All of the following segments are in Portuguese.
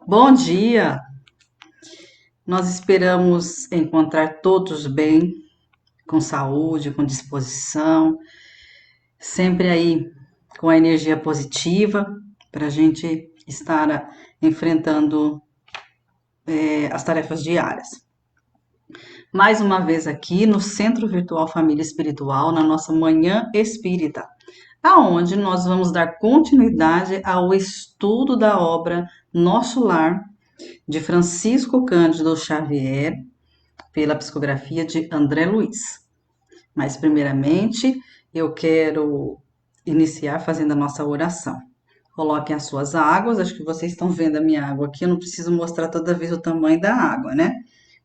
Bom dia! Nós esperamos encontrar todos bem, com saúde, com disposição, sempre aí com a energia positiva para a gente estar enfrentando as tarefas diárias. Mais uma vez aqui no Centro Virtual Família Espiritual, na nossa Manhã Espírita, aonde nós vamos dar continuidade ao estudo da obra Nosso Lar, de Francisco Cândido Xavier, pela psicografia de André Luiz. Mas, primeiramente, eu quero iniciar fazendo a nossa oração. Coloquem as suas águas, acho que vocês estão vendo a minha água aqui, eu não preciso mostrar toda vez o tamanho da água, né?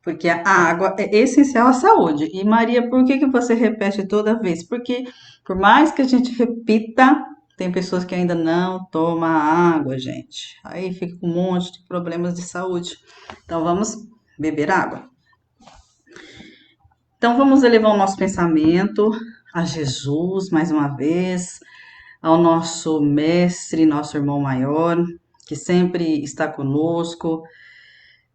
Porque a água é essencial à saúde. E Maria, por que você repete toda vez? Porque por mais que a gente repita, tem pessoas que ainda não tomam água, gente. Aí fica com um monte de problemas de saúde. Então vamos beber água. Então vamos elevar o nosso pensamento a Jesus mais uma vez, ao nosso mestre, nosso irmão maior, que sempre está conosco,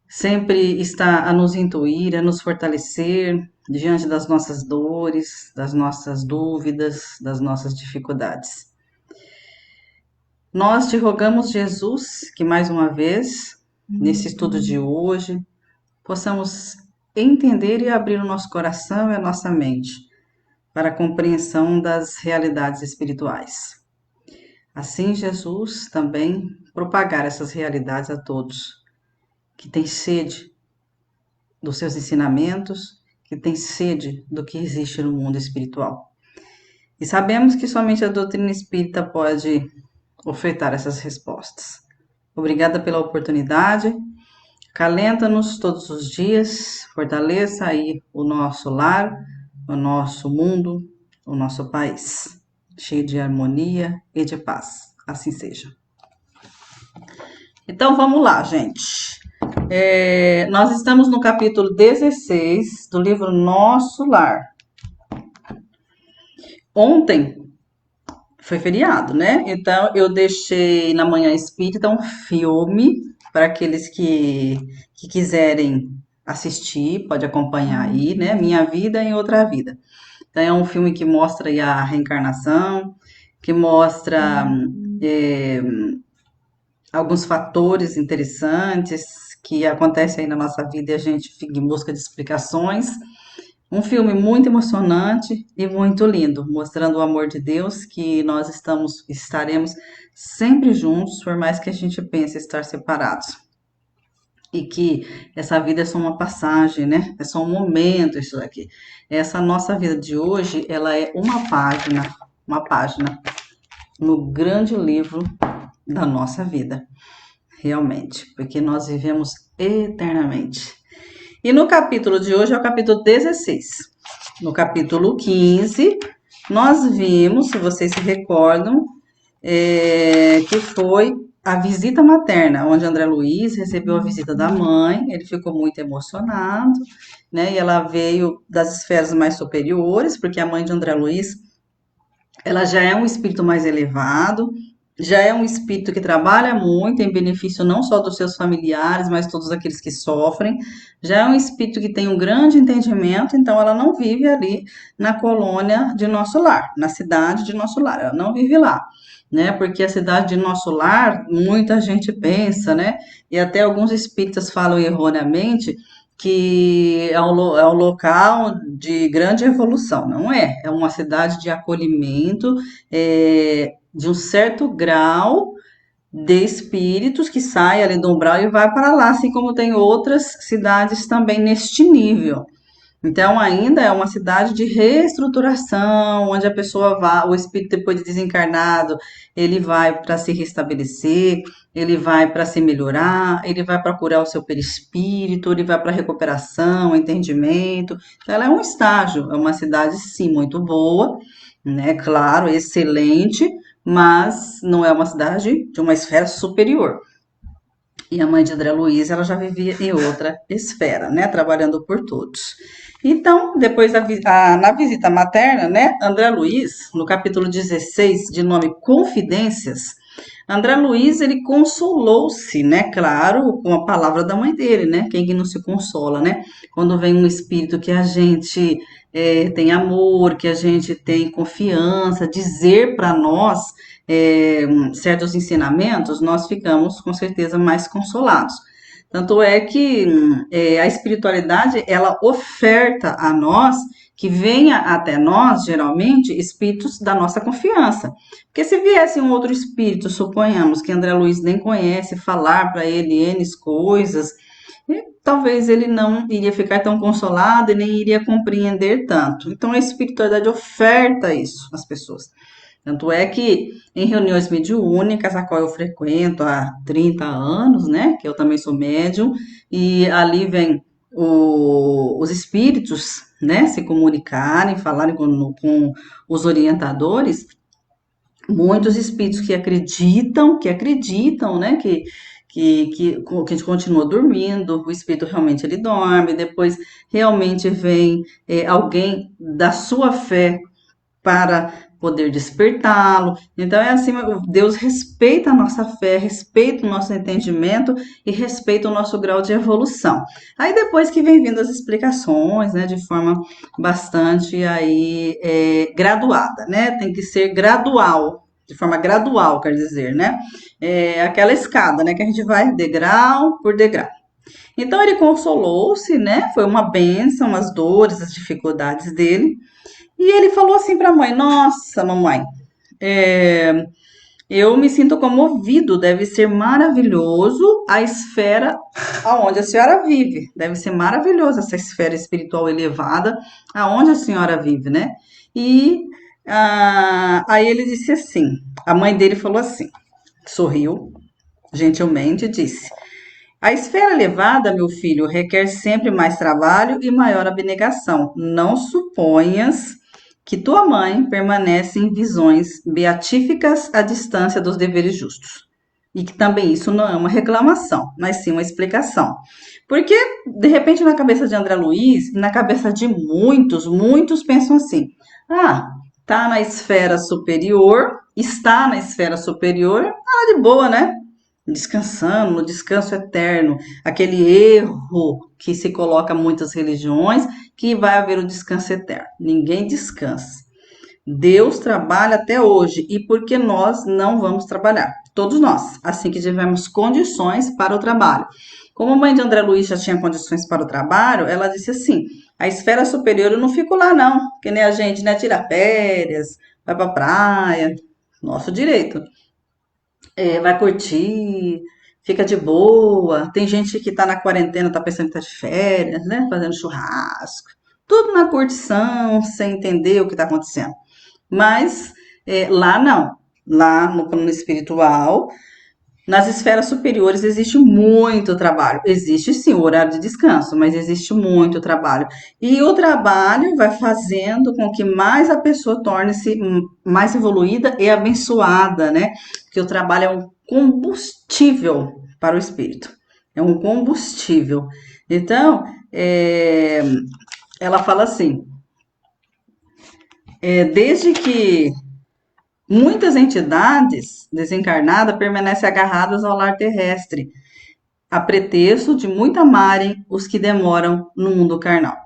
sempre está a nos intuir, a nos fortalecer diante das nossas dores, das nossas dúvidas, das nossas dificuldades. Nós te rogamos, Jesus, que mais uma vez, nesse estudo de hoje, possamos entender e abrir o nosso coração e a nossa mente para a compreensão das realidades espirituais. Assim, Jesus também propagar essas realidades a todos que têm sede dos seus ensinamentos, que têm sede do que existe no mundo espiritual. E sabemos que somente a doutrina espírita pode ofertar essas respostas. Obrigada pela oportunidade. Calenta-nos todos os dias, fortaleça aí o nosso lar, o nosso mundo, o nosso país, cheio de harmonia e de paz. Assim seja. Então vamos lá, gente. Nós estamos no capítulo 16 do livro Nosso Lar. Ontem foi feriado, né? Então eu deixei na Manhã Espírita um filme para aqueles que quiserem assistir, pode acompanhar aí, né? Minha Vida em Outra Vida. Então é um filme que mostra aí a reencarnação, que mostra é, alguns fatores interessantes que acontecem aí na nossa vida e a gente fica em busca de explicações. Um filme muito emocionante e muito lindo, mostrando o amor de Deus, que nós estaremos sempre juntos, por mais que a gente pense estar separados. E que essa vida é só uma passagem, né? É só um momento isso daqui. Essa nossa vida de hoje, ela é uma página no grande livro da nossa vida, realmente, porque nós vivemos eternamente. E no capítulo de hoje é o capítulo 16. No capítulo 15, nós vimos, se vocês se recordam, que foi a visita materna, onde André Luiz recebeu a visita da mãe, ele ficou muito emocionado, né? E ela veio das esferas mais superiores, porque a mãe de André Luiz, ela já é um espírito mais elevado, já é um espírito que trabalha muito em benefício não só dos seus familiares, mas todos aqueles que sofrem. Já é um espírito que tem um grande entendimento, então ela não vive ali na colônia de Nosso Lar, na cidade de Nosso Lar, ela não vive lá, né? Porque a cidade de Nosso Lar, muita gente pensa, né? E até alguns espíritas falam erroneamente que é um local de grande evolução. Não é, é uma cidade de acolhimento, de um certo grau de espíritos que sai ali do umbral e vai para lá, assim como tem outras cidades também neste nível. Então, ainda é uma cidade de reestruturação, onde a pessoa vai, o espírito depois de desencarnado, ele vai para se restabelecer, ele vai para se melhorar, ele vai procurar o seu perispírito, ele vai para recuperação, entendimento. Então, ela é um estágio, é uma cidade, sim, muito boa, né? Claro, excelente, mas não é uma cidade de uma esfera superior. E a mãe de André Luiz, ela já vivia em outra esfera, né? Trabalhando por todos. Então, depois na visita materna, né? André Luiz, no capítulo 16, de nome Confidências, André Luiz, ele consolou-se, né? Claro, com a palavra da mãe dele, né? Quem que não se consola, né? Quando vem um espírito que a gente tem amor, que a gente tem confiança, dizer para nós certos ensinamentos, nós ficamos com certeza mais consolados. Tanto é que a espiritualidade, ela oferta a nós que venha até nós, geralmente, espíritos da nossa confiança. Porque se viesse um outro espírito, suponhamos que André Luiz nem conhece, falar para ele N coisas, talvez ele não iria ficar tão consolado e nem iria compreender tanto. Então a espiritualidade oferta isso às pessoas. Tanto é que em reuniões mediúnicas, a qual eu frequento há 30 anos, né, que eu também sou médium, e ali vem os espíritos, né, se comunicarem, falarem com os orientadores, muitos espíritos que acreditam, né, que a gente continua dormindo, o espírito realmente ele dorme, depois realmente vem alguém da sua fé para poder despertá-lo. Então é assim, Deus respeita a nossa fé, respeita o nosso entendimento e respeita o nosso grau de evolução. Aí depois que vem vindo as explicações, né, de forma bastante aí graduada, né? Tem que ser gradual, de forma gradual, quer dizer, né? Aquela escada, né, que a gente vai degrau por degrau. Então ele consolou-se, né? Foi uma bênção, as dores, as dificuldades dele. E ele falou assim para a mãe: Nossa, mamãe, é, eu me sinto comovido. Deve ser maravilhoso a esfera aonde a senhora vive. Deve ser maravilhoso essa esfera espiritual elevada aonde a senhora vive, né? E aí ele disse assim: a mãe dele falou assim, sorriu gentilmente e disse: A esfera elevada, meu filho, requer sempre mais trabalho e maior abnegação. Não suponhas que tua mãe permanece em visões beatíficas à distância dos deveres justos. E que também isso não é uma reclamação, mas sim uma explicação. Porque, de repente, na cabeça de André Luiz, na cabeça de muitos, muitos pensam assim: ah, tá na esfera superior, está na esfera superior, de boa, né? Descansando, no descanso eterno, aquele erro que se coloca muitas religiões, que vai haver o descanso eterno. Ninguém descansa. Deus trabalha até hoje e por que nós não vamos trabalhar? Todos nós, assim que tivermos condições para o trabalho. Como a mãe de André Luiz já tinha condições para o trabalho, ela disse assim: a esfera superior eu não fico lá, não, que nem a gente, né? Tira férias, vai para a praia, nosso direito. Vai curtir, fica de boa. Tem gente que tá na quarentena, tá pensando que tá de férias, né? Fazendo churrasco. Tudo na curtição, sem entender o que tá acontecendo. Mas lá não. Lá no plano espiritual, nas esferas superiores existe muito trabalho. Existe sim o horário de descanso, mas existe muito trabalho. E o trabalho vai fazendo com que mais a pessoa torne-se mais evoluída e abençoada, né? Porque o trabalho é um combustível para o espírito. É um combustível. Então, ela fala assim: desde que muitas entidades desencarnadas permanecem agarradas ao lar terrestre, a pretexto de muito amarem os que demoram no mundo carnal.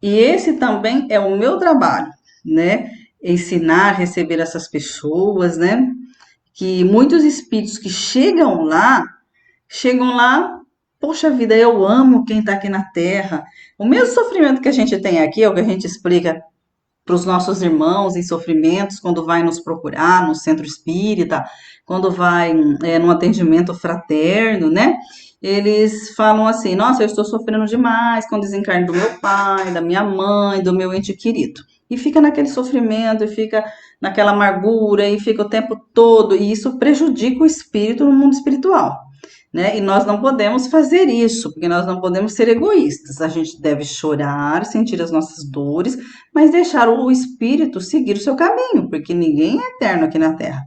E esse também é o meu trabalho, né? Ensinar, receber essas pessoas, né? Que muitos espíritos que chegam lá, poxa vida, eu amo quem está aqui na Terra. O mesmo sofrimento que a gente tem aqui, é o que a gente explica para os nossos irmãos em sofrimentos, quando vai nos procurar no centro espírita, quando vai num atendimento fraterno, né? Eles falam assim: Nossa, eu estou sofrendo demais com o desencarne do meu pai, da minha mãe, do meu ente querido. E fica naquele sofrimento, e fica naquela amargura, e fica o tempo todo, e isso prejudica o espírito no mundo espiritual. Né? E nós não podemos fazer isso, porque nós não podemos ser egoístas. A gente deve chorar, sentir as nossas dores, mas deixar o espírito seguir o seu caminho, porque ninguém é eterno aqui na Terra.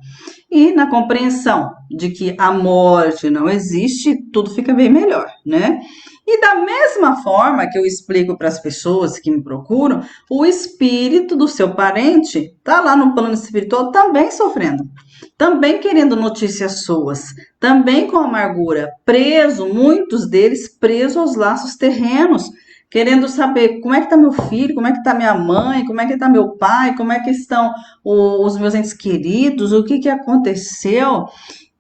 E na compreensão de que a morte não existe, tudo fica bem melhor, né? E da mesma forma que eu explico para as pessoas que me procuram, o espírito do seu parente está lá no plano espiritual também sofrendo, também querendo notícias suas, também com amargura, preso, muitos deles presos aos laços terrenos, querendo saber como é que está meu filho, como é que está minha mãe, como é que está meu pai, como é que estão os meus entes queridos, o que que aconteceu.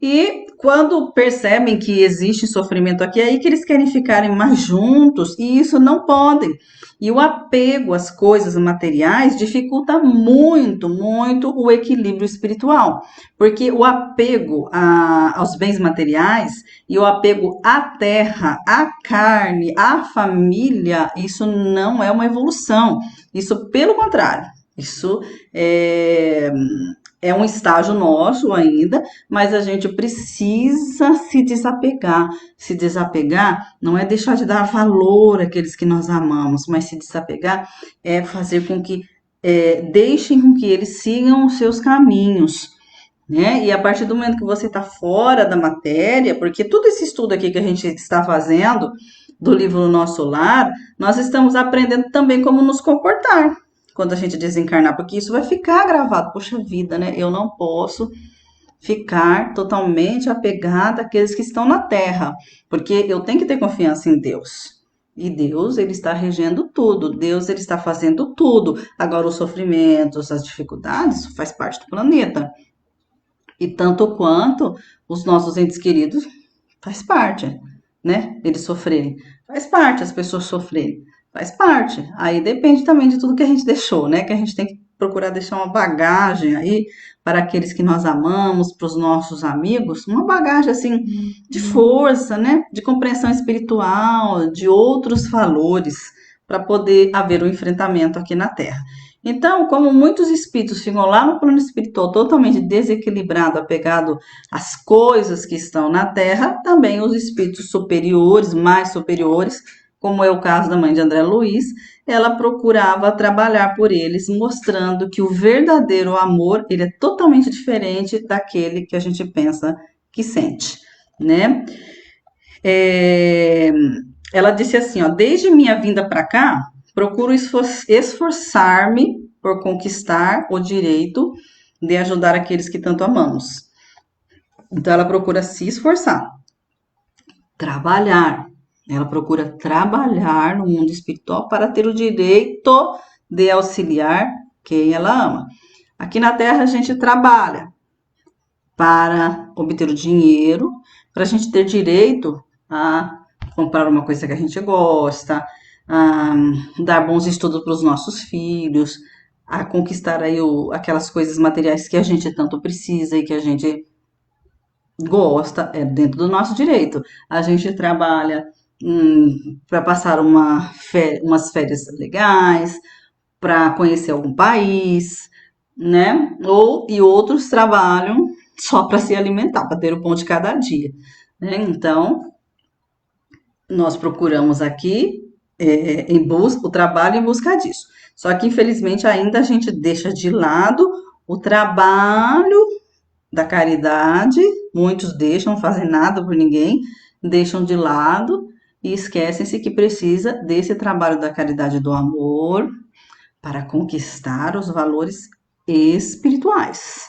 E quando percebem que existe sofrimento aqui, é aí que eles querem ficarem mais juntos, e isso não podem. E o apego às coisas materiais dificulta muito, muito o equilíbrio espiritual, porque o apego aos bens materiais e o apego à terra, à carne, à família, isso não é uma evolução. Isso, pelo contrário, isso é um estágio nosso ainda, mas a gente precisa se desapegar. Se desapegar não é deixar de dar valor àqueles que nós amamos, mas se desapegar é fazer com que deixem com que eles sigam os seus caminhos, né? E a partir do momento que você está fora da matéria, porque todo esse estudo aqui que a gente está fazendo do livro Nosso Lar, nós estamos aprendendo também como nos comportar quando a gente desencarnar, porque isso vai ficar gravado. Poxa vida, né? Eu não posso ficar totalmente apegada àqueles que estão na Terra, porque eu tenho que ter confiança em Deus. E Deus, ele está regendo tudo, Deus, ele está fazendo tudo. Agora, os sofrimentos, as dificuldades, isso faz parte do planeta. E tanto quanto os nossos entes queridos, faz parte, né? Eles sofrerem. Faz parte as pessoas sofrerem. Faz parte. Aí depende também de tudo que a gente deixou, né? Que a gente tem que procurar deixar uma bagagem aí para aqueles que nós amamos, para os nossos amigos, uma bagagem assim de força, né? De compreensão espiritual, de outros valores, para poder haver o enfrentamento aqui na Terra. Então, como muitos espíritos ficam lá no plano espiritual totalmente desequilibrado, apegado às coisas que estão na Terra, também os espíritos superiores, mais superiores, como é o caso da mãe de André Luiz, ela procurava trabalhar por eles, mostrando que o verdadeiro amor, ele é totalmente diferente daquele que a gente pensa que sente, né? É, ela disse assim, ó, desde minha vinda para cá, procuro esforçar-me por conquistar o direito de ajudar aqueles que tanto amamos. Então ela procura se esforçar, trabalhar. Ela procura trabalhar no mundo espiritual para ter o direito de auxiliar quem ela ama. Aqui na Terra a gente trabalha para obter o dinheiro, para a gente ter direito a comprar uma coisa que a gente gosta, a dar bons estudos para os nossos filhos, a conquistar aí aquelas coisas materiais que a gente tanto precisa e que a gente gosta, é dentro do nosso direito. A gente trabalha para passar umas férias legais, para conhecer algum país, né? E outros trabalham só para se alimentar, para ter o pão de cada dia, né? Então, nós procuramos aqui o trabalho em busca disso. Só que, infelizmente, ainda a gente deixa de lado o trabalho da caridade, muitos deixam, não fazem nada por ninguém, deixam de lado e esquecem-se que precisa desse trabalho da caridade do amor para conquistar os valores espirituais.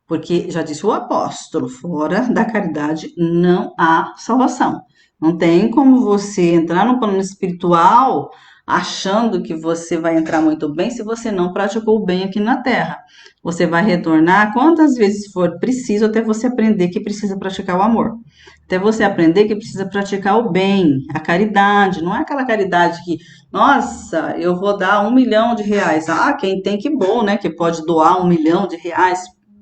Porque já disse o apóstolo, fora da caridade não há salvação. Não tem como você entrar no plano espiritual achando que você vai entrar muito bem se você não praticou o bem aqui na Terra. Você vai retornar quantas vezes for preciso até você aprender que precisa praticar o amor. Até você aprender que precisa praticar o bem, a caridade. Não é aquela caridade que, nossa, eu vou dar R$ 1 milhão. Ah, quem tem que bom, né? Que pode doar R$ 1 milhão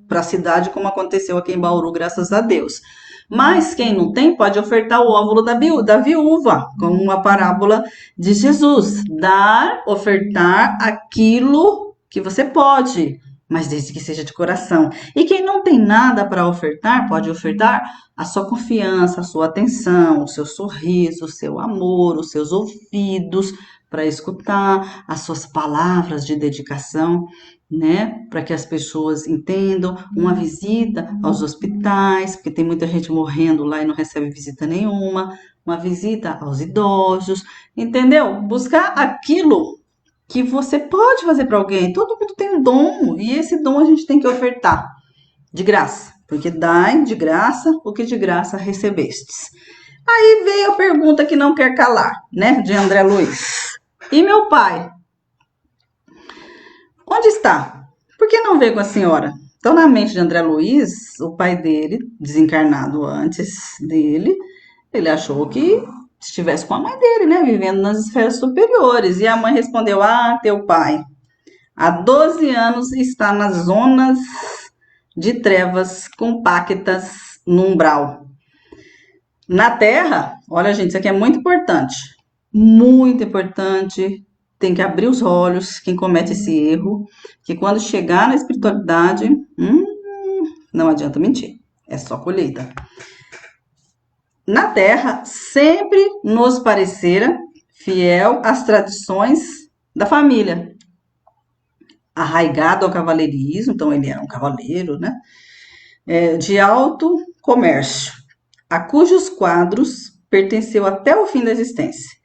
para a cidade, como aconteceu aqui em Bauru, graças a Deus. Mas quem não tem pode ofertar o óvulo da viúva, como uma parábola de Jesus. Dar, ofertar aquilo que você pode, mas desde que seja de coração. E quem não tem nada para ofertar, pode ofertar a sua confiança, a sua atenção, o seu sorriso, o seu amor, os seus ouvidos para escutar, as suas palavras de dedicação, né, para que as pessoas entendam, uma visita aos hospitais, porque tem muita gente morrendo lá e não recebe visita nenhuma, uma visita aos idosos, entendeu? Buscar aquilo que você pode fazer para alguém. Todo mundo tem um dom e esse dom a gente tem que ofertar de graça, porque dai de graça o que de graça recebestes. Aí veio a pergunta que não quer calar, né, de André Luiz. E meu pai? Onde está? Por que não veio com a senhora? Então, na mente de André Luiz, o pai dele, desencarnado antes dele, ele achou que estivesse com a mãe dele, né? Vivendo nas esferas superiores. E a mãe respondeu: Ah, teu pai, há 12 anos está nas zonas de trevas compactas no umbral. Na Terra, olha, gente, isso aqui é muito importante. Muito importante. Tem que abrir os olhos quem comete esse erro, que quando chegar na espiritualidade, não adianta mentir. É só colheita. Na Terra, sempre nos parecera fiel às tradições da família. Arraigado ao cavaleirismo, então ele era um cavaleiro, né? De alto comércio, a cujos quadros pertenceu até o fim da existência.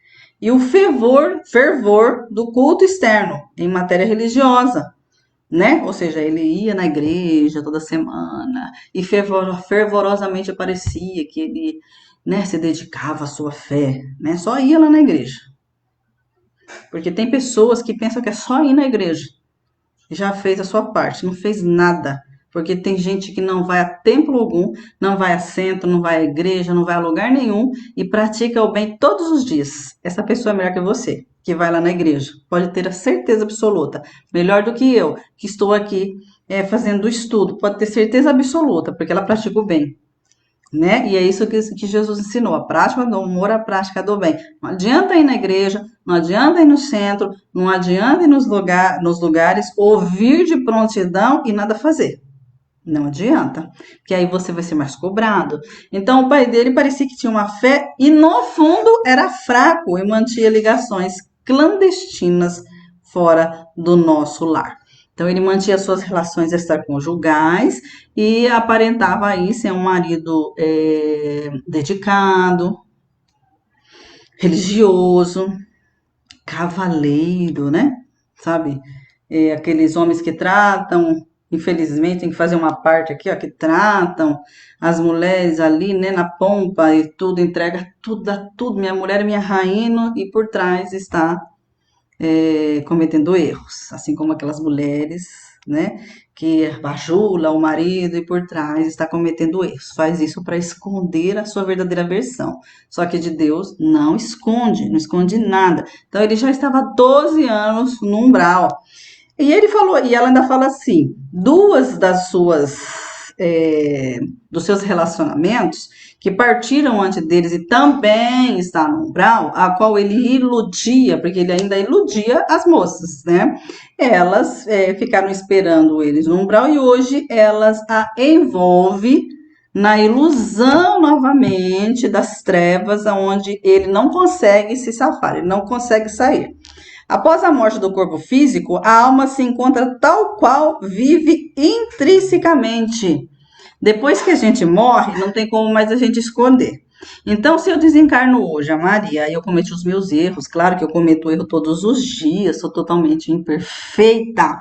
E o fervor do culto externo em matéria religiosa, né? Ou seja, ele ia na igreja toda semana e fervorosamente aparecia que ele, né, se dedicava à sua fé, né? Só ia lá na igreja. Porque tem pessoas que pensam que é só ir na igreja. Já fez a sua parte, não fez nada. Porque tem gente que não vai a templo algum, não vai a centro, não vai à igreja, não vai a lugar nenhum e pratica o bem todos os dias. Essa pessoa é melhor que você, que vai lá na igreja. Pode ter a certeza absoluta. Melhor do que eu, que estou aqui fazendo o estudo. Pode ter certeza absoluta, porque ela pratica o bem. Né? E é isso que Jesus ensinou, a prática do amor, a prática do bem. Não adianta ir na igreja, não adianta ir no centro, não adianta ir nos lugares, ouvir de prontidão e nada fazer. Não adianta, porque aí você vai ser mais cobrado. Então, o pai dele parecia que tinha uma fé e, no fundo, era fraco e mantinha ligações clandestinas fora do nosso lar. Então, ele mantinha suas relações extraconjugais e aparentava aí ser um marido dedicado, religioso, cavaleiro, né? Sabe? Aqueles homens que tratam, infelizmente, tem que fazer uma parte aqui, ó, que tratam as mulheres ali, né, na pompa e tudo, entrega tudo, dá tudo. Minha mulher é minha rainha e por trás está cometendo erros, assim como aquelas mulheres, né, que bajula o marido e por trás está cometendo erros. Faz isso para esconder a sua verdadeira versão. Só que de Deus não esconde, não esconde nada. Então ele já estava há 12 anos no umbral. E ele falou, e ela ainda fala assim, duas das suas dos seus relacionamentos que partiram antes deles e também está no umbral, a qual ele iludia, porque ele ainda iludia as moças, né? Elas ficaram esperando eles no umbral e hoje elas a envolve na ilusão novamente das trevas, onde ele não consegue se safar, ele não consegue sair. Após a morte do corpo físico, a alma se encontra tal qual vive intrinsecamente. Depois que a gente morre, não tem como mais a gente esconder. Então, se eu desencarno hoje, a Maria, eu cometi os meus erros, claro que eu cometo erro todos os dias, sou totalmente imperfeita.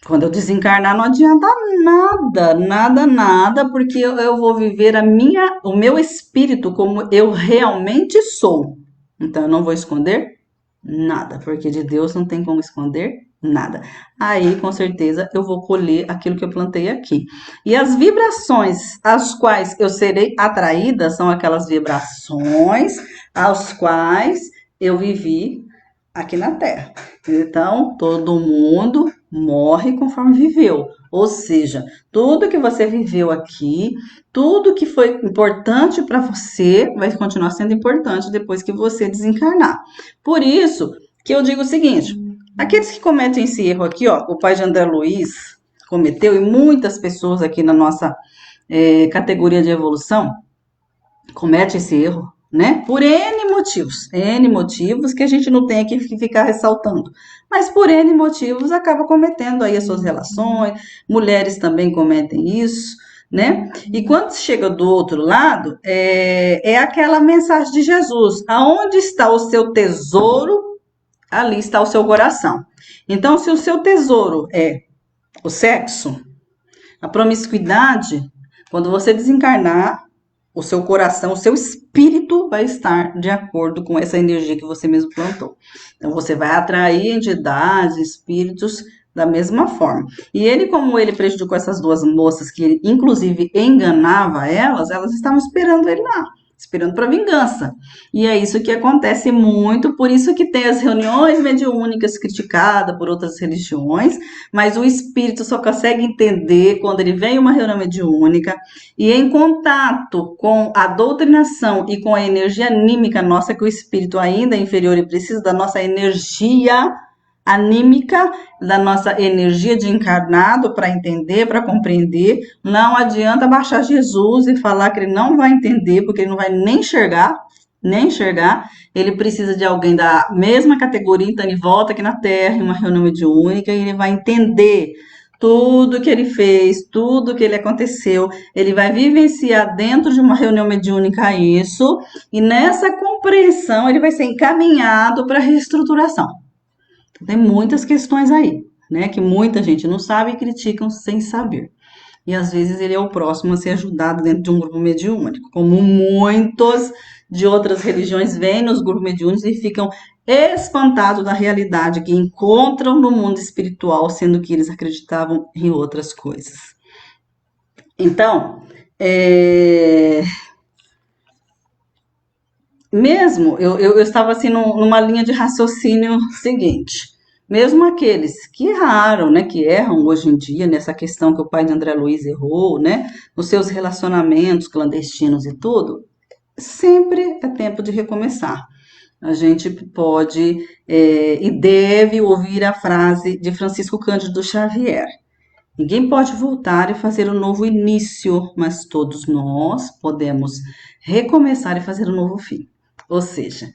Quando eu desencarnar, não adianta nada, nada, nada, porque eu vou viver o meu espírito como eu realmente sou. Então, eu não vou esconder nada, porque de Deus não tem como esconder nada. Aí, com certeza, eu vou colher aquilo que eu plantei aqui. E as vibrações às quais eu serei atraída são aquelas vibrações às quais eu vivi aqui na Terra. Então, todo mundo morre conforme viveu. Ou seja, tudo que você viveu aqui, tudo que foi importante para você, vai continuar sendo importante depois que você desencarnar. Por isso que eu digo o seguinte: aqueles que cometem esse erro aqui, ó, o pai de André Luiz cometeu, e muitas pessoas aqui na nossa categoria de evolução comete esse erro, né? Por N motivos que a gente não tem aqui que ficar ressaltando. Mas por N motivos acaba cometendo aí as suas relações, mulheres também cometem isso, né? E quando chega do outro lado, é aquela mensagem de Jesus: aonde está o seu tesouro, ali está o seu coração. Então, se o seu tesouro é o sexo, a promiscuidade, quando você desencarnar, o seu coração, o seu espírito vai estar de acordo com essa energia que você mesmo plantou. Então, você vai atrair entidades, espíritos da mesma forma. E ele, como ele prejudicou essas duas moças, que ele, inclusive, enganava elas, elas estavam esperando ele lá, esperando para vingança. E é isso que acontece muito, por isso que tem as reuniões mediúnicas criticadas por outras religiões, mas o espírito só consegue entender quando ele vem em uma reunião mediúnica e em contato com a doutrinação e com a energia anímica nossa, que o espírito ainda é inferior e precisa da nossa energia anímica, da nossa energia de encarnado para entender, para compreender. Não adianta baixar Jesus e falar que ele não vai entender, porque ele não vai nem enxergar, nem enxergar. Ele precisa de alguém da mesma categoria, então ele volta aqui na Terra, em uma reunião mediúnica, e ele vai entender tudo que ele fez, tudo que ele aconteceu. Ele vai vivenciar dentro de uma reunião mediúnica isso, e nessa compreensão ele vai ser encaminhado para a reestruturação. Tem muitas questões aí, né, que muita gente não sabe e criticam sem saber. E às vezes ele é o próximo a ser ajudado dentro de um grupo mediúnico, como muitos de outras religiões vêm nos grupos mediúnicos e ficam espantados da realidade que encontram no mundo espiritual, sendo que eles acreditavam em outras coisas. Então, mesmo eu estava assim numa linha de raciocínio seguinte. Mesmo aqueles que erraram, né, que erram hoje em dia nessa questão que o pai de André Luiz errou, né, nos seus relacionamentos clandestinos e tudo, sempre é tempo de recomeçar. A gente pode e deve ouvir a frase de Francisco Cândido Xavier: ninguém pode voltar e fazer um novo início, mas todos nós podemos recomeçar e fazer um novo fim. Ou seja,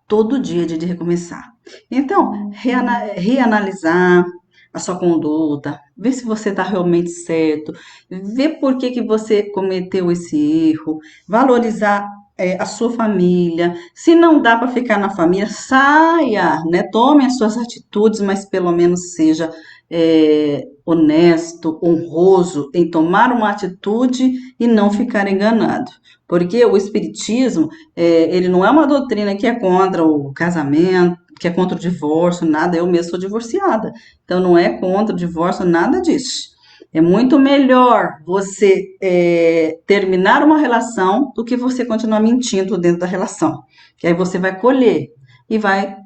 todo dia é dia de recomeçar. Então, reanalisar a sua conduta, ver se você está realmente certo, ver por que você cometeu esse erro, valorizar a sua família. Se não dá para ficar na família, saia, né? Tome as suas atitudes, mas pelo menos seja honesto, honroso em tomar uma atitude e não ficar enganado. Porque o espiritismo, ele não é uma doutrina que é contra o casamento, que é contra o divórcio, nada. Eu mesma sou divorciada, então não é contra o divórcio, nada disso. É muito melhor você terminar uma relação do que você continuar mentindo dentro da relação. Que aí você vai colher e vai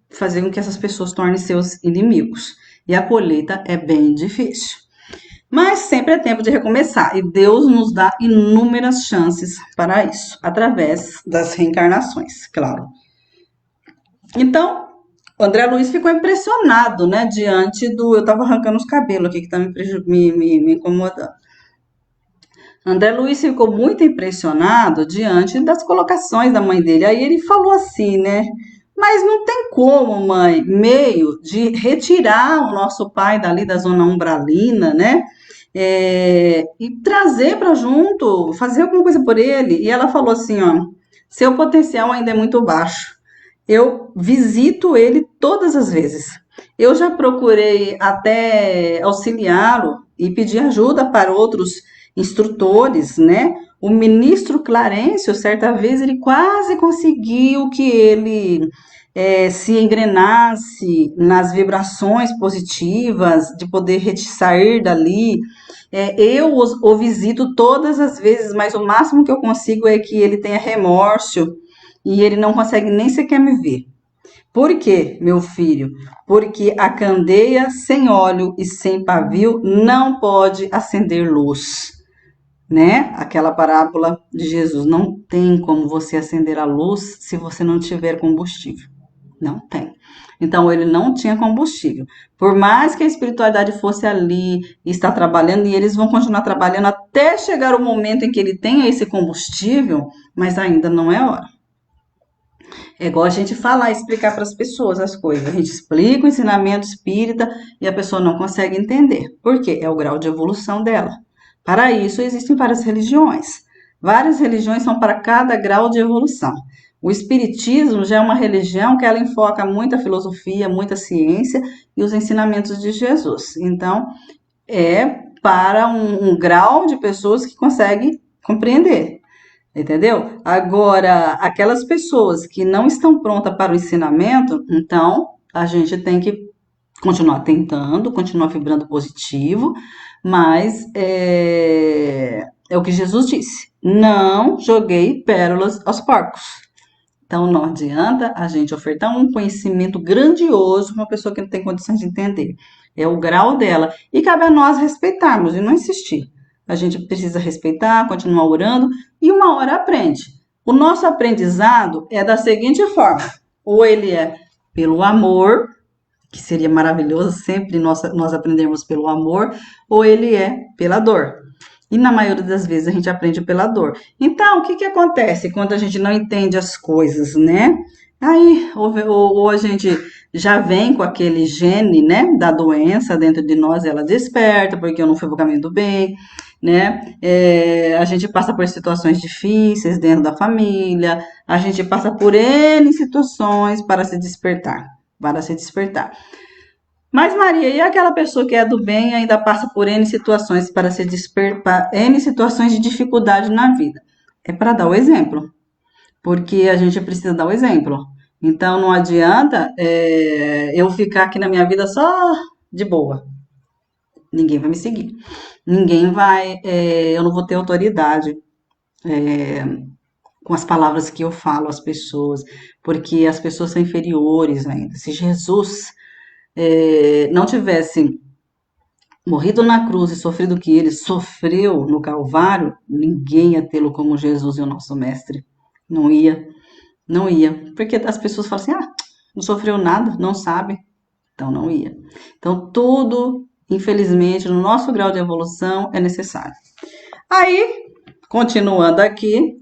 fazer com que essas pessoas tornem seus inimigos. E a colheita é bem difícil. Mas sempre é tempo de recomeçar. E Deus nos dá inúmeras chances para isso, através das reencarnações, claro. Então, o André Luiz ficou impressionado, né, diante do... Eu estava arrancando os cabelos aqui, que está me incomodando. André Luiz ficou muito impressionado diante das colocações da mãe dele. Aí ele falou assim, né? Mas não tem como, mãe, meio de retirar o nosso pai dali da zona umbralina, né? E trazer para junto, fazer alguma coisa por ele. E ela falou assim, ó, seu potencial ainda é muito baixo. Eu visito ele todas as vezes. Eu já procurei até auxiliá-lo e pedir ajuda para outros instrutores, né? O ministro Clarencio, certa vez, ele quase conseguiu que ele se engrenasse nas vibrações positivas, de poder sair dali. Eu o visito todas as vezes, mas o máximo que eu consigo é que ele tenha remorso e ele não consegue nem sequer me ver. Por quê, meu filho? Porque a candeia sem óleo e sem pavio não pode acender luz, né? Aquela parábola de Jesus, não tem como você acender a luz se você não tiver combustível. Não tem. Então, ele não tinha combustível. Por mais que a espiritualidade fosse ali e está trabalhando, e eles vão continuar trabalhando até chegar o momento em que ele tenha esse combustível, mas ainda não é hora. É igual a gente falar, explicar para as pessoas as coisas. A gente explica o ensinamento espírita e a pessoa não consegue entender. Por quê? É o grau de evolução dela. Para isso, existem várias religiões. Várias religiões são para cada grau de evolução. O Espiritismo já é uma religião que ela enfoca muita filosofia, muita ciência e os ensinamentos de Jesus. Então, é para um grau de pessoas que conseguem compreender, entendeu? Agora, aquelas pessoas que não estão prontas para o ensinamento, então a gente tem que continuar tentando, continuar vibrando positivo, mas é o que Jesus disse: não joguei pérolas aos porcos. Então não adianta a gente ofertar um conhecimento grandioso para uma pessoa que não tem condições de entender. É o grau dela. E cabe a nós respeitarmos e não insistir. A gente precisa respeitar, continuar orando e uma hora aprende. O nosso aprendizado é da seguinte forma: ou ele é pelo amor, que seria maravilhoso sempre nós aprendermos pelo amor, ou ele é pela dor. E na maioria das vezes a gente aprende pela dor. Então, o que que acontece quando a gente não entende as coisas, né? Aí, ou a gente já vem com aquele gene, né, da doença dentro de nós, ela desperta, porque eu não fui pro caminho do bem, né? A gente passa por situações difíceis dentro da família, a gente passa por N situações para se despertar. Mas, Maria, e aquela pessoa que é do bem e ainda passa por N situações para se despertar, N situações de dificuldade na vida? É para dar o exemplo, porque a gente precisa dar o exemplo. Então, não adianta eu ficar aqui na minha vida só de boa. Ninguém vai me seguir. Ninguém vai. Eu não vou ter autoridade com as palavras que eu falo às pessoas, porque as pessoas são inferiores ainda. Se Jesus não tivesse morrido na cruz e sofrido o que ele sofreu no Calvário, ninguém ia tê-lo como Jesus e o nosso mestre. Não ia, não ia. Porque as pessoas falam assim: ah, não sofreu nada, não sabe. Então não ia. Então tudo, infelizmente, no nosso grau de evolução é necessário. Aí, continuando aqui,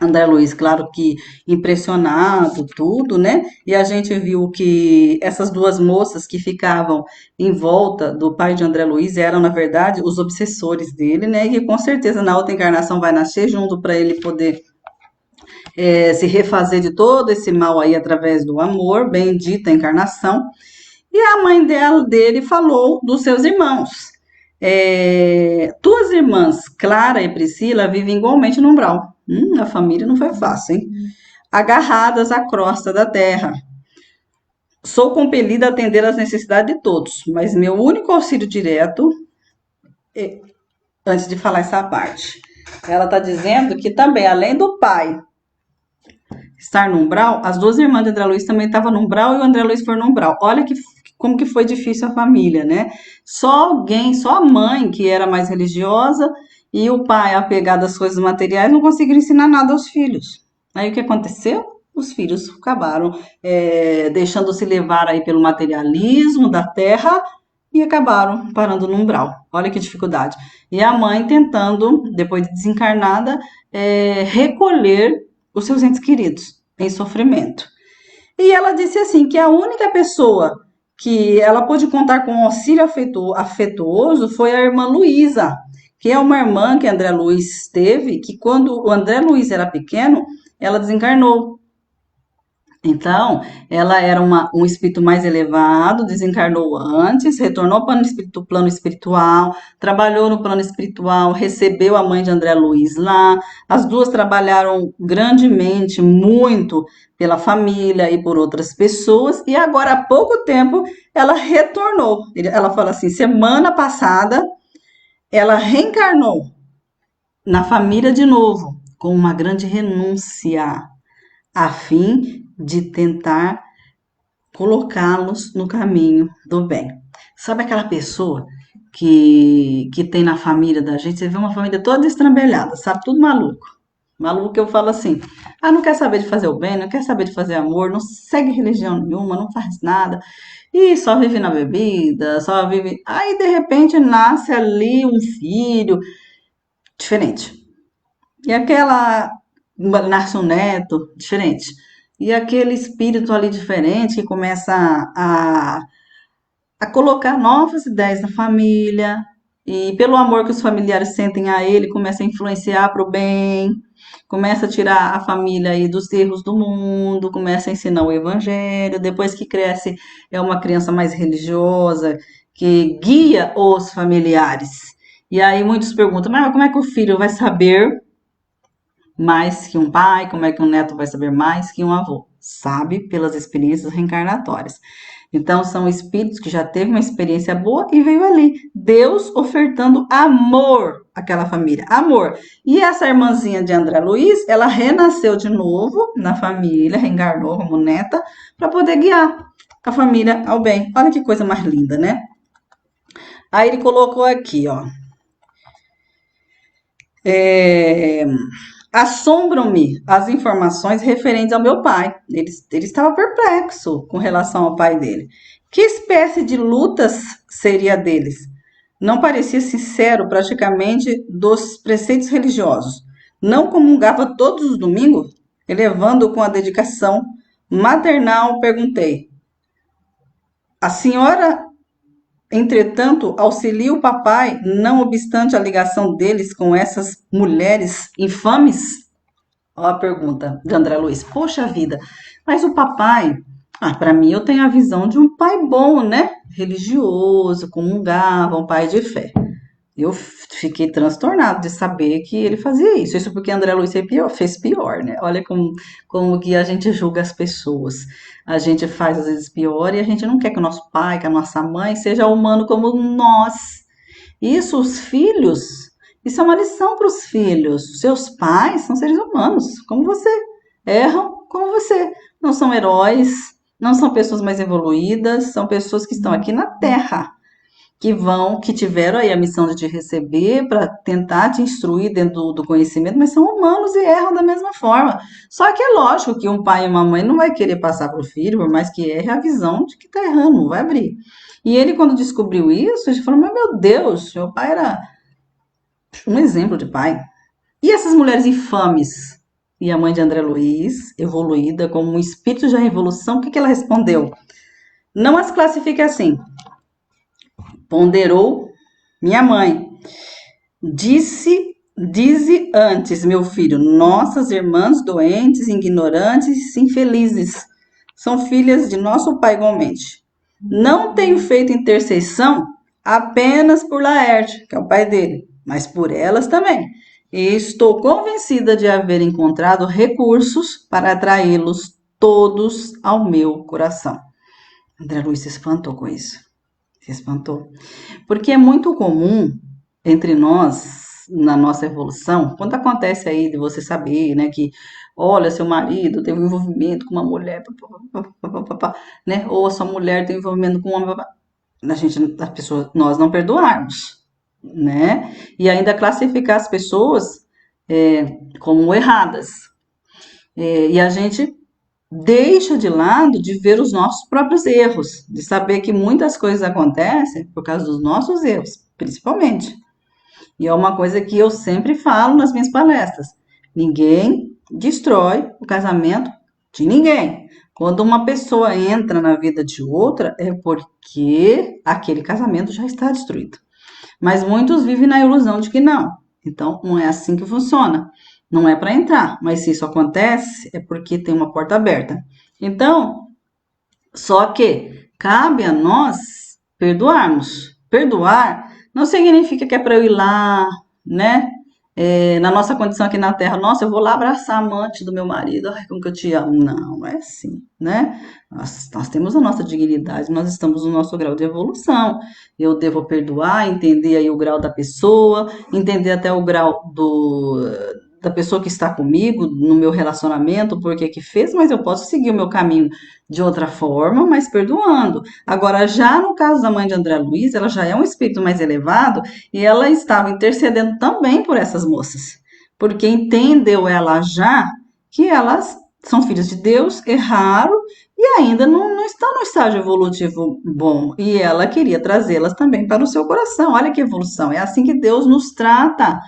André Luiz, claro que impressionado, tudo, né? E a gente viu que essas duas moças que ficavam em volta do pai de André Luiz eram, na verdade, os obsessores dele, né? E que com certeza na outra encarnação vai nascer junto para ele poder se refazer de todo esse mal aí através do amor, bendita encarnação. E a mãe dele falou dos seus irmãos. Tuas irmãs, Clara e Priscila, vivem igualmente no umbral. A família não foi fácil, hein? Agarradas à crosta da terra. Sou compelida a atender às necessidades de todos, mas meu único auxílio direto, antes de falar essa parte, ela está dizendo que também, além do pai estar no umbral, as duas irmãs de André Luiz também estavam no umbral e o André Luiz foi no umbral. Olha como que foi difícil a família, né? Só a mãe que era mais religiosa e o pai apegado às coisas materiais não conseguiram ensinar nada aos filhos. Aí o que aconteceu? Os filhos acabaram deixando se levar aí pelo materialismo da terra e acabaram parando no umbral. Olha que dificuldade. E a mãe tentando, depois de desencarnada, recolher os seus entes queridos em sofrimento. E ela disse assim que a única pessoa que ela pôde contar com um auxílio afetuoso foi a irmã Luísa, que é uma irmã que André Luiz teve, que quando o André Luiz era pequeno, ela desencarnou. Então, ela era um espírito mais elevado, desencarnou antes, retornou para o plano espiritual, trabalhou no plano espiritual, recebeu a mãe de André Luiz lá. As duas trabalharam grandemente, muito pela família e por outras pessoas, e agora há pouco tempo ela retornou. Ela fala assim: semana passada ela reencarnou na família de novo, com uma grande renúncia, a fim de tentar colocá-los no caminho do bem. Sabe aquela pessoa que tem na família da gente? Você vê uma família toda estrambelhada, sabe? Tudo maluco. Maluco que eu falo assim: ah, não quer saber de fazer o bem, não quer saber de fazer amor, não segue religião nenhuma, não faz nada, e só vive na bebida, só vive. Aí de repente nasce ali um filho diferente. E aquela nasce um neto diferente. E aquele espírito ali diferente que começa a colocar novas ideias na família, e pelo amor que os familiares sentem a ele, começa a influenciar para o bem, começa a tirar a família aí dos erros do mundo, começa a ensinar o evangelho, depois que cresce é uma criança mais religiosa, que guia os familiares. E aí muitos perguntam, mas como é que o filho vai saber mais que um pai? Como é que um neto vai saber mais que um avô? Sabe pelas experiências reencarnatórias. Então, são espíritos que já teve uma experiência boa e veio ali. Deus ofertando amor àquela família. Amor. E essa irmãzinha de André Luiz, ela renasceu de novo na família, reencarnou como neta, para poder guiar a família ao bem. Olha que coisa mais linda, né? Aí ele colocou aqui, ó. É, assombram-me as informações referentes ao meu pai. Ele estava perplexo com relação ao pai dele. Que espécie de lutas seria deles? Não parecia sincero praticamente dos preceitos religiosos. Não comungava todos os domingos? Elevando com a dedicação maternal, perguntei: a senhora, entretanto, auxilia o papai, não obstante a ligação deles com essas mulheres infames? Ó a pergunta de André Luiz. Poxa vida, mas o papai, para mim eu tenho a visão de um pai bom, né? Religioso, comungava, um pai de fé. Eu fiquei transtornado de saber que ele fazia isso. Isso porque André Luiz fez pior, né? Olha como que a gente julga as pessoas. A gente faz às vezes pior e a gente não quer que o nosso pai, que a nossa mãe seja humano como nós. Isso, os filhos, isso é uma lição para os filhos. Seus pais são seres humanos, como você. Erram como você. Não são heróis, não são pessoas mais evoluídas, são pessoas que estão aqui na Terra, que tiveram aí a missão de te receber para tentar te instruir dentro do conhecimento, mas são humanos e erram da mesma forma. Só que é lógico que um pai e uma mãe não vai querer passar para o filho, por mais que erre, a visão de que está errando, não vai abrir. E ele, quando descobriu isso, ele falou: mas meu Deus, meu pai era um exemplo de pai. E essas mulheres infames? E a mãe de André Luiz, evoluída como um espírito de revolução, o que ela respondeu? Não as classifique assim. Ponderou minha mãe. Dize antes, meu filho, nossas irmãs doentes, ignorantes e infelizes são filhas de nosso pai igualmente. Não tenho feito intercessão apenas por Laerte, que é o pai dele, mas por elas também. E estou convencida de haver encontrado recursos para atraí-los todos ao meu coração. André Luiz se espantou com isso. Se espantou. Porque é muito comum entre nós, na nossa evolução, quando acontece aí de você saber, né, que, olha, seu marido teve um envolvimento com uma mulher, né, ou a sua mulher tem um envolvimento com uma, a pessoa, nós não perdoarmos, né, e ainda classificar as pessoas como erradas. E a gente deixa de lado de ver os nossos próprios erros, de saber que muitas coisas acontecem por causa dos nossos erros, principalmente. E é uma coisa que eu sempre falo nas minhas palestras: ninguém destrói o casamento de ninguém. Quando uma pessoa entra na vida de outra, é porque aquele casamento já está destruído. Mas muitos vivem na ilusão de que não. Então, não é assim que funciona. Não é para entrar, mas se isso acontece, é porque tem uma porta aberta. Então, só que cabe a nós perdoarmos. Perdoar não significa que é para eu ir lá, né? Na nossa condição aqui na Terra, nossa, eu vou lá abraçar a amante do meu marido, ai, como que eu te amo. Não, não é assim, né? Nós temos a nossa dignidade, nós estamos no nosso grau de evolução. Eu devo perdoar, entender aí o grau da pessoa, entender até o grau da pessoa que está comigo, no meu relacionamento, por que fez, mas eu posso seguir o meu caminho de outra forma, mas perdoando. Agora, já no caso da mãe de André Luiz, ela já é um espírito mais elevado e ela estava intercedendo também por essas moças, porque entendeu ela já que elas são filhas de Deus, erraram e ainda não estão no estágio evolutivo bom. E ela queria trazê-las também para o seu coração. Olha que evolução, é assim que Deus nos trata.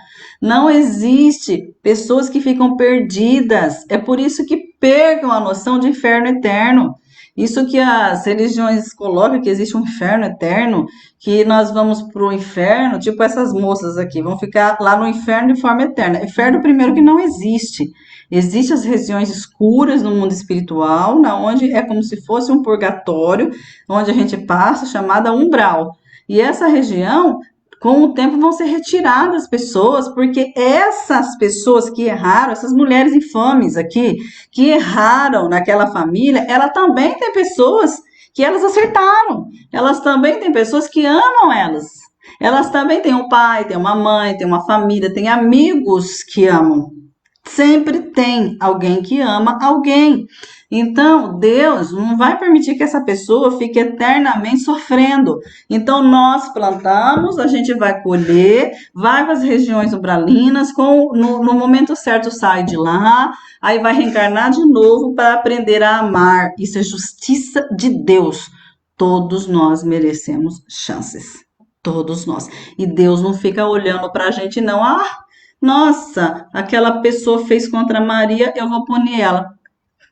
Não existe pessoas que ficam perdidas. É por isso que perdem a noção de inferno eterno. Isso que as religiões colocam, que existe um inferno eterno, que nós vamos pro inferno, tipo essas moças aqui, vão ficar lá no inferno de forma eterna. Inferno, primeiro, que não existe. Existem as regiões escuras no mundo espiritual, na onde é como se fosse um purgatório, onde a gente passa, chamada umbral. E essa região, com o tempo, vão ser retiradas pessoas, porque essas pessoas que erraram, essas mulheres infames aqui, que erraram naquela família, ela também tem pessoas que elas acertaram. Elas também têm pessoas que amam elas. Elas também têm um pai, têm uma mãe, têm uma família, têm amigos que amam. Sempre tem alguém que ama alguém. Então, Deus não vai permitir que essa pessoa fique eternamente sofrendo. Então, nós plantamos, a gente vai colher, vai para as regiões umbralinas, no momento certo sai de lá, aí vai reencarnar de novo para aprender a amar. Isso é justiça de Deus. Todos nós merecemos chances. Todos nós. E Deus não fica olhando para a gente, não. Ah, nossa, aquela pessoa fez contra a Maria, eu vou punir ela.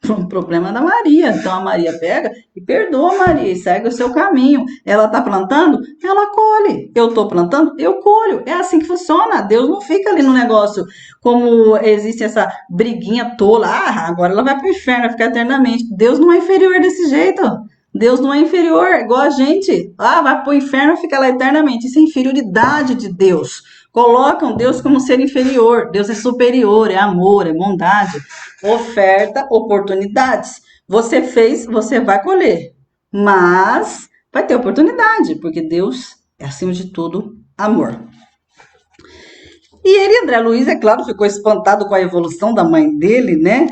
O problema da Maria. Então a Maria pega e perdoa a Maria e segue o seu caminho. Ela está plantando, ela colhe. Eu estou plantando, eu colho. É assim que funciona. Deus não fica ali no negócio como existe essa briguinha tola. Ah, agora ela vai para o inferno, vai ficar eternamente. Deus não é inferior desse jeito. Deus não é inferior, igual a gente. Ah, vai para o inferno e fica lá eternamente. Isso é inferioridade de Deus. Colocam Deus como ser inferior. Deus é superior, é amor, é bondade. Oferta, oportunidades. Você fez, você vai colher. Mas vai ter oportunidade, porque Deus é, acima de tudo, amor. E ele, André Luiz, é claro, ficou espantado com a evolução da mãe dele, né?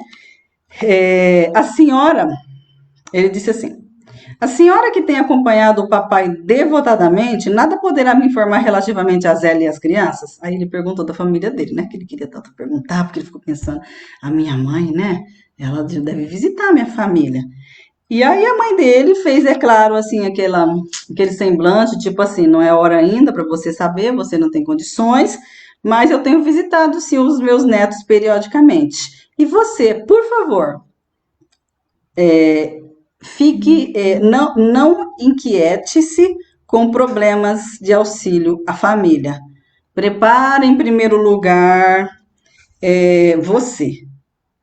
A senhora, ele disse assim: a senhora que tem acompanhado o papai devotadamente, nada poderá me informar relativamente a Zélia e as crianças? Aí ele perguntou da família dele, né? Que ele queria tanto perguntar, porque ele ficou pensando, a minha mãe, né? Ela deve visitar a minha família. E aí a mãe dele fez, é claro, assim, aquele semblante, tipo assim, não é hora ainda para você saber, você não tem condições, mas eu tenho visitado, sim, os meus netos periodicamente. E você, por favor, fique, não inquiete-se com problemas de auxílio à família. Prepare em primeiro lugar você.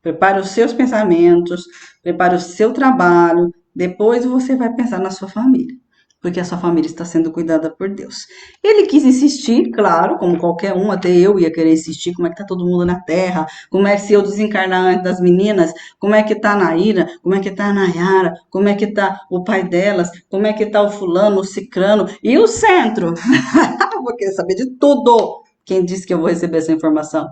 Prepare os seus pensamentos, prepare o seu trabalho, depois você vai pensar na sua família, porque a sua família está sendo cuidada por Deus. Ele quis insistir, claro, como qualquer um, até eu ia querer insistir, como é que tá todo mundo na Terra, como é que se eu desencarnar antes das meninas, como é que tá a Naíra, como é que tá a Nayara, como é que tá o pai delas, como é que tá o fulano, o cicrano, e o centro? Eu vou querer saber de tudo. Quem disse que eu vou receber essa informação?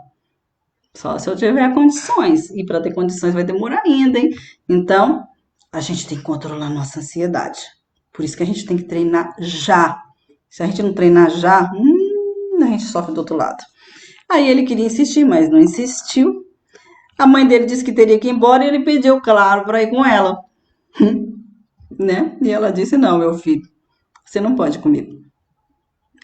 Só se eu tiver condições. E para ter condições vai demorar ainda, hein? Então, a gente tem que controlar a nossa ansiedade. Por isso que a gente tem que treinar já. Se a gente não treinar já, a gente sofre do outro lado. Aí ele queria insistir, mas não insistiu. A mãe dele disse que teria que ir embora e ele pediu, claro, para ir com ela. Né? E ela disse: não, meu filho, você não pode ir comigo.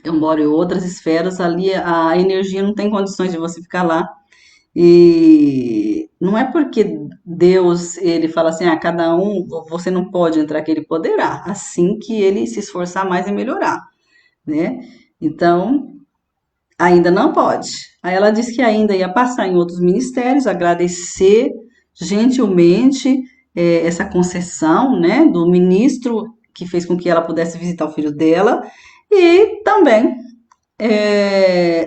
Eu moro em outras esferas, ali a energia não tem condições de você ficar lá. E não é porque Deus, ele fala assim, cada um, você não pode entrar que ele poderá, assim que ele se esforçar mais em melhorar, né? Então, ainda não pode. Aí ela disse que ainda ia passar em outros ministérios, agradecer gentilmente essa concessão, né, do ministro que fez com que ela pudesse visitar o filho dela e também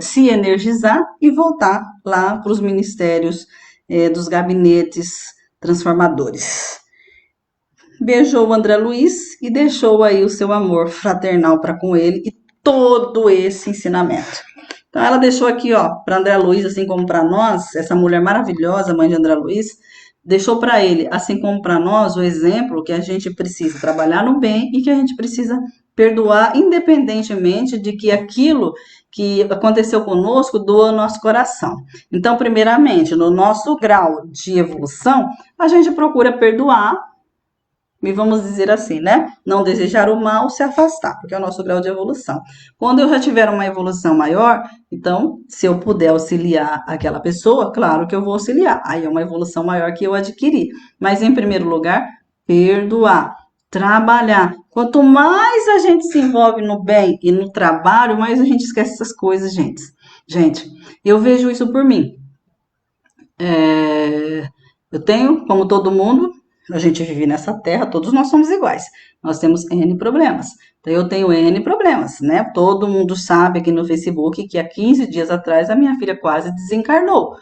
se energizar e voltar lá para os ministérios dos gabinetes transformadores. Beijou o André Luiz e deixou aí o seu amor fraternal para com ele e todo esse ensinamento. Então ela deixou aqui, ó, para André Luiz, assim como para nós, essa mulher maravilhosa, mãe de André Luiz, deixou para ele, assim como para nós, o exemplo que a gente precisa trabalhar no bem e que a gente precisa perdoar, independentemente de que aquilo que aconteceu conosco doa nosso coração. Então, primeiramente, no nosso grau de evolução, a gente procura perdoar, e vamos dizer assim, né? Não desejar o mal, se afastar, porque é o nosso grau de evolução. Quando eu já tiver uma evolução maior, então, se eu puder auxiliar aquela pessoa, claro que eu vou auxiliar. Aí é uma evolução maior que eu adquiri. Mas, em primeiro lugar, perdoar, trabalhar. Quanto mais a gente se envolve no bem e no trabalho, mais a gente esquece essas coisas, gente. Gente, eu vejo isso por mim. É, eu tenho, como todo mundo, a gente vive nessa terra, todos nós somos iguais. Nós temos N problemas. Então, eu tenho N problemas, né? Todo mundo sabe aqui no Facebook que há 15 dias atrás a minha filha quase desencarnou,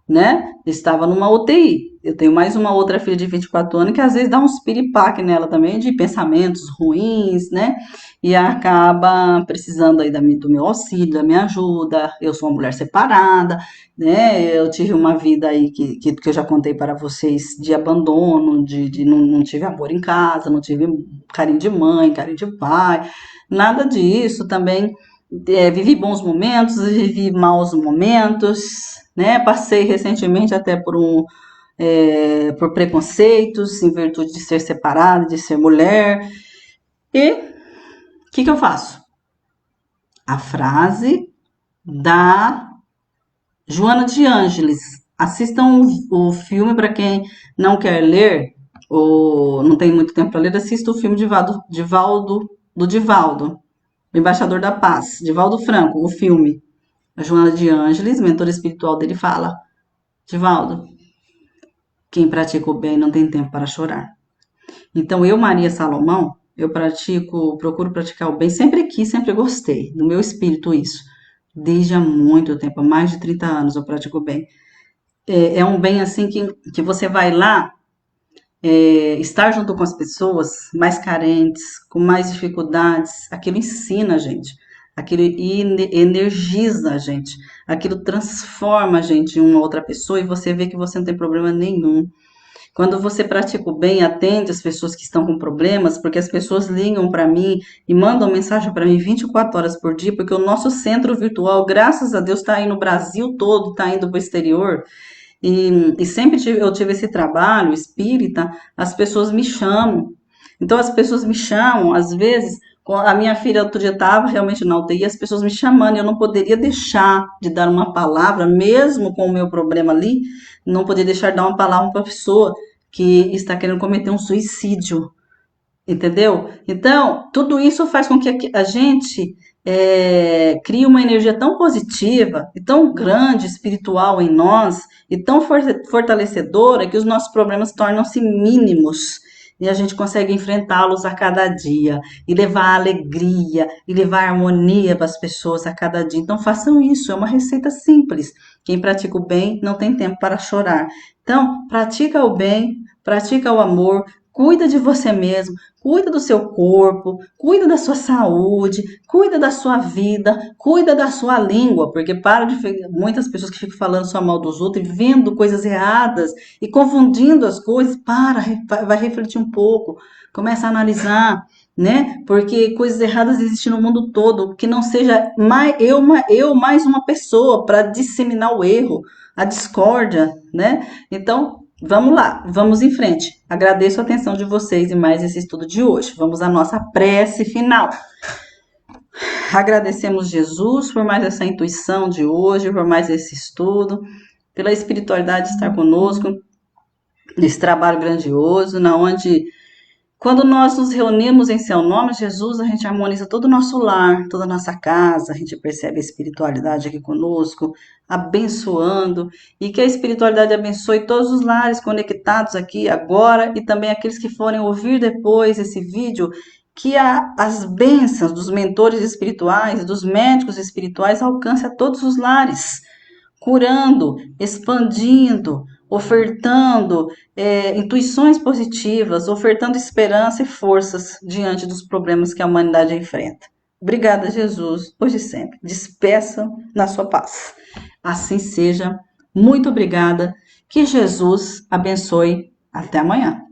né? Estava numa UTI. Eu tenho mais uma outra filha de 24 anos que às vezes dá uns piripaque nela também, de pensamentos ruins, né? E acaba precisando aí do meu auxílio, da minha ajuda. Eu sou uma mulher separada, né? Eu tive uma vida aí que eu já contei para vocês de abandono, de não tive amor em casa, não tive carinho de mãe, carinho de pai, nada disso. Também vivi bons momentos, vivi maus momentos, né? Passei recentemente até por preconceitos, em virtude de ser separada, de ser mulher. E o que eu faço? A frase da Joana de Ângeles. Assistam o filme para quem não quer ler ou não tem muito tempo para ler, assista o filme do Divaldo, o Embaixador da Paz, Divaldo Franco, o filme. A Joana de Ângeles, mentora espiritual dele, fala: Divaldo, quem pratica o bem não tem tempo para chorar. Então, eu, Maria Salomão, procuro praticar o bem, sempre quis, sempre gostei, do meu espírito isso. Desde há muito tempo, há mais de 30 anos eu pratico o bem. É um bem assim que você vai lá, estar junto com as pessoas mais carentes, com mais dificuldades, aquilo ensina a gente, aquilo energiza a gente, aquilo transforma a gente em uma outra pessoa e você vê que você não tem problema nenhum. Quando você pratica o bem, atende as pessoas que estão com problemas, porque as pessoas ligam para mim e mandam mensagem para mim 24 horas por dia, porque o nosso centro virtual, graças a Deus, está aí no Brasil todo, está indo para o exterior. E sempre eu tive esse trabalho espírita, as pessoas me chamam. Então, as pessoas me chamam, às vezes, a minha filha outro dia estava realmente na UTI, as pessoas me chamando, eu não poderia deixar de dar uma palavra, mesmo com o meu problema ali, não poderia deixar de dar uma palavra para a pessoa que está querendo cometer um suicídio. Entendeu? Então, tudo isso faz com que a gente crie uma energia tão positiva e tão grande, espiritual em nós, e tão fortalecedora, que os nossos problemas tornam-se mínimos. E a gente consegue enfrentá-los a cada dia, e levar alegria, e levar harmonia para as pessoas a cada dia. Então, façam isso, é uma receita simples. Quem pratica o bem não tem tempo para chorar. Então, pratica o bem, pratica o amor, cuida de você mesmo, cuida do seu corpo, cuida da sua saúde, cuida da sua vida, cuida da sua língua, porque muitas pessoas que ficam falando só mal dos outros e vendo coisas erradas e confundindo as coisas, vai refletir um pouco, começa a analisar, né? Porque coisas erradas existem no mundo todo, que não seja eu mais uma pessoa para disseminar o erro, a discórdia, né? Então, vamos lá, vamos em frente. Agradeço a atenção de vocês e mais esse estudo de hoje. Vamos à nossa prece final. Agradecemos Jesus por mais essa intuição de hoje, por mais esse estudo, pela espiritualidade estar conosco, nesse trabalho grandioso, na onde quando nós nos reunimos em seu nome, Jesus, a gente harmoniza todo o nosso lar, toda a nossa casa, a gente percebe a espiritualidade aqui conosco, abençoando, e que a espiritualidade abençoe todos os lares conectados aqui agora e também aqueles que forem ouvir depois esse vídeo, que as bênçãos dos mentores espirituais, dos médicos espirituais alcancem a todos os lares, curando, expandindo, ofertando intuições positivas, ofertando esperança e forças diante dos problemas que a humanidade enfrenta. Obrigada, Jesus, hoje e sempre. Despeçam na sua paz. Assim seja. Muito obrigada. Que Jesus abençoe. Até amanhã.